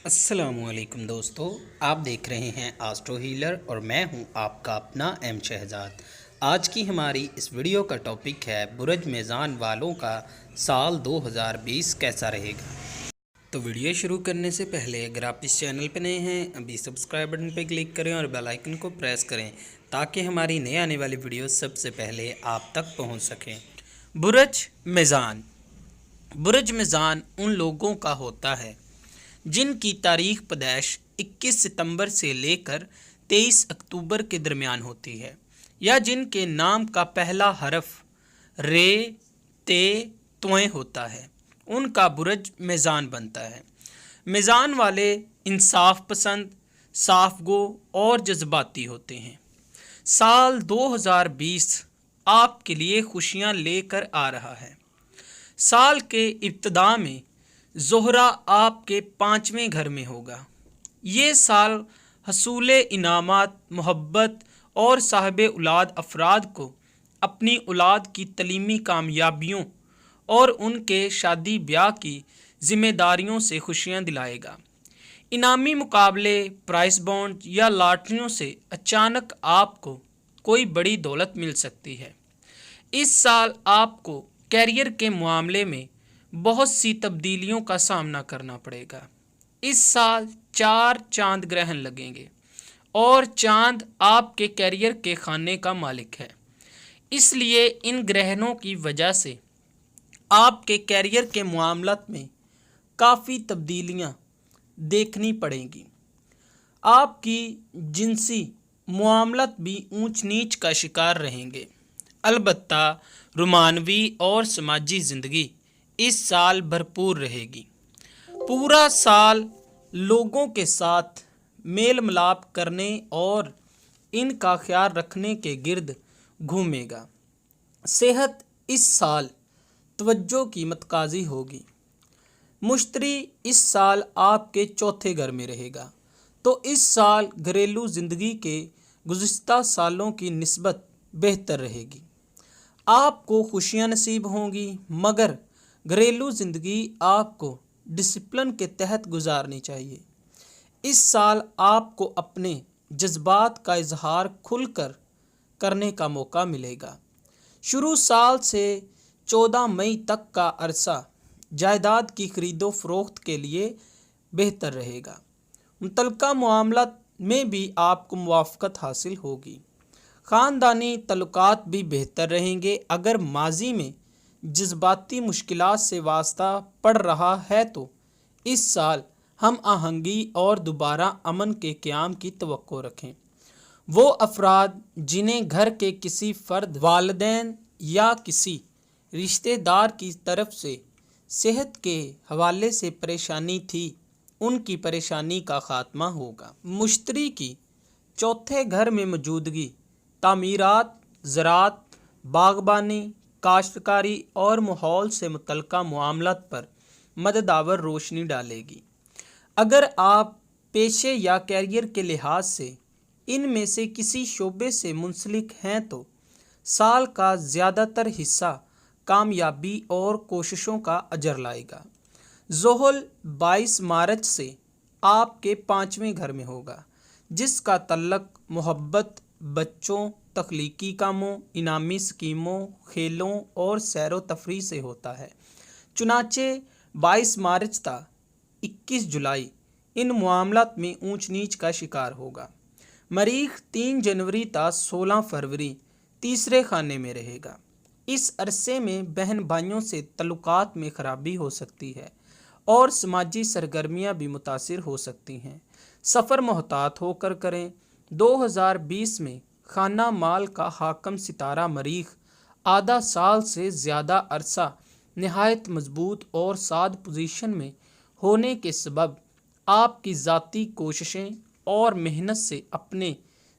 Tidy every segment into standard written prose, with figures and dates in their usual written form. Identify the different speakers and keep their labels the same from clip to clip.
Speaker 1: السلام علیکم دوستو، آپ دیکھ رہے ہیں آسٹرو ہیلر اور میں ہوں آپ کا اپنا ایم شہزاد۔ آج کی ہماری اس ویڈیو کا ٹاپک ہے برج میزان والوں کا سال 2020 کیسا رہے گا۔ تو ویڈیو شروع کرنے سے پہلے اگر آپ اس چینل پہ نئے ہیں ابھی سبسکرائب بٹن پہ کلک کریں اور بیل آئیکن کو پریس کریں تاکہ ہماری نئے آنے والی ویڈیو سب سے پہلے آپ تک پہنچ سکیں۔ برج میزان ان لوگوں کا ہوتا ہے جن کی تاریخ پیدائش 21 ستمبر سے لے کر 23 اکتوبر کے درمیان ہوتی ہے، یا جن کے نام کا پہلا حرف رے تے تویں ہوتا ہے، ان کا برج میزان بنتا ہے۔ میزان والے انصاف پسند، صاف گو اور جذباتی ہوتے ہیں۔ سال 2020 آپ کے لیے خوشیاں لے کر آ رہا ہے۔ سال کے ابتدا میں زہرہ آپ کے 5ویں گھر میں ہوگا۔ یہ سال حصول انعامات، محبت اور صاحب اولاد افراد کو اپنی اولاد کی تعلیمی کامیابیوں اور ان کے شادی بیاہ کی ذمہ داریوں سے خوشیاں دلائے گا۔ انعامی مقابلے، پرائز بانڈ یا لاٹریوں سے اچانک آپ کو کوئی بڑی دولت مل سکتی ہے۔ اس سال آپ کو کیریئر کے معاملے میں بہت سی تبدیلیوں کا سامنا کرنا پڑے گا۔ اس سال 4 چاند گرہن لگیں گے اور چاند آپ کے کیریئر کے خانے کا مالک ہے، اس لیے ان گرہنوں کی وجہ سے آپ کے کیریئر کے معاملات میں کافی تبدیلیاں دیکھنی پڑیں گی۔ آپ کی جنسی معاملات بھی اونچ نیچ کا شکار رہیں گے۔ البتہ رومانوی اور سماجی زندگی اس سال بھرپور رہے گی۔ پورا سال لوگوں کے ساتھ میل ملاپ کرنے اور ان کا خیال رکھنے کے گرد گھومے گا۔ صحت اس سال توجہ کی متقاضی ہوگی۔ مشتری اس سال آپ کے 4تھے گھر میں رہے گا، تو اس سال گھریلو زندگی کے گزشتہ سالوں کی نسبت بہتر رہے گی۔ آپ کو خوشیاں نصیب ہوں گی، مگر گھریلو زندگی آپ کو ڈسپلن کے تحت گزارنی چاہیے۔ اس سال آپ کو اپنے جذبات کا اظہار کھل کر کرنے کا موقع ملے گا۔ شروع سال سے 14 مئی تک کا عرصہ جائیداد کی خرید و فروخت کے لیے بہتر رہے گا۔ متعلقہ معاملات میں بھی آپ کو موافقت حاصل ہوگی۔ خاندانی تعلقات بھی بہتر رہیں گے۔ اگر ماضی میں جذباتی مشکلات سے واسطہ پڑ رہا ہے تو اس سال ہم آہنگی اور دوبارہ امن کے قیام کی توقع رکھیں۔ وہ افراد جنہیں گھر کے کسی فرد، والدین یا کسی رشتہ دار کی طرف سے صحت کے حوالے سے پریشانی تھی، ان کی پریشانی کا خاتمہ ہوگا۔ مشتری کی 4تھے گھر میں موجودگی تعمیرات، زراعت، باغبانی، کاشتکاری اور ماحول سے متعلقہ معاملات پر مددآور روشنی ڈالے گی۔ اگر آپ پیشے یا کیریئر کے لحاظ سے ان میں سے کسی شعبے سے منسلک ہیں تو سال کا زیادہ تر حصہ کامیابی اور کوششوں کا اجر لائے گا۔ زحل 22 مارچ سے آپ کے 5ویں گھر میں ہوگا، جس کا تعلق محبت، بچوں، تخلیقی کاموں، انعامی اسکیموں، کھیلوں اور سیر و تفریح سے ہوتا ہے۔ چنانچہ 22 مارچ تا 21 جولائی ان معاملات میں اونچ نیچ کا شکار ہوگا۔ مریخ 3 جنوری تا 16 فروری تیسرے خانے میں رہے گا۔ اس عرصے میں بہن بھائیوں سے تعلقات میں خرابی ہو سکتی ہے اور سماجی سرگرمیاں بھی متاثر ہو سکتی ہیں۔ سفر محتاط ہو کر کریں۔ 2020 میں خانہ مال کا حاکم ستارہ مریخ آدھا سال سے زیادہ عرصہ نہایت مضبوط اور سعد پوزیشن میں ہونے کے سبب آپ کی ذاتی کوششیں اور محنت سے اپنے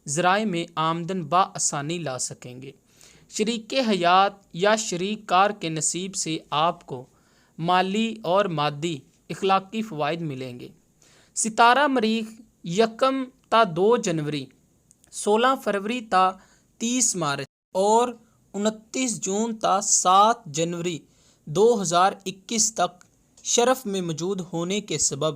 Speaker 1: ذرائع میں آمدن بآسانی لا سکیں گے۔ شریک حیات یا شریک کار کے نصیب سے آپ کو مالی اور مادی اخلاقی فوائد ملیں گے۔ ستارہ مریخ 1 تا 2 جنوری، 16 فروری تا 30 مارچ اور 29 جون تا 7 جنوری 2021 تک شرف میں موجود ہونے کے سبب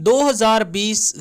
Speaker 1: 2020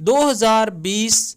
Speaker 1: 2020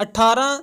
Speaker 1: 18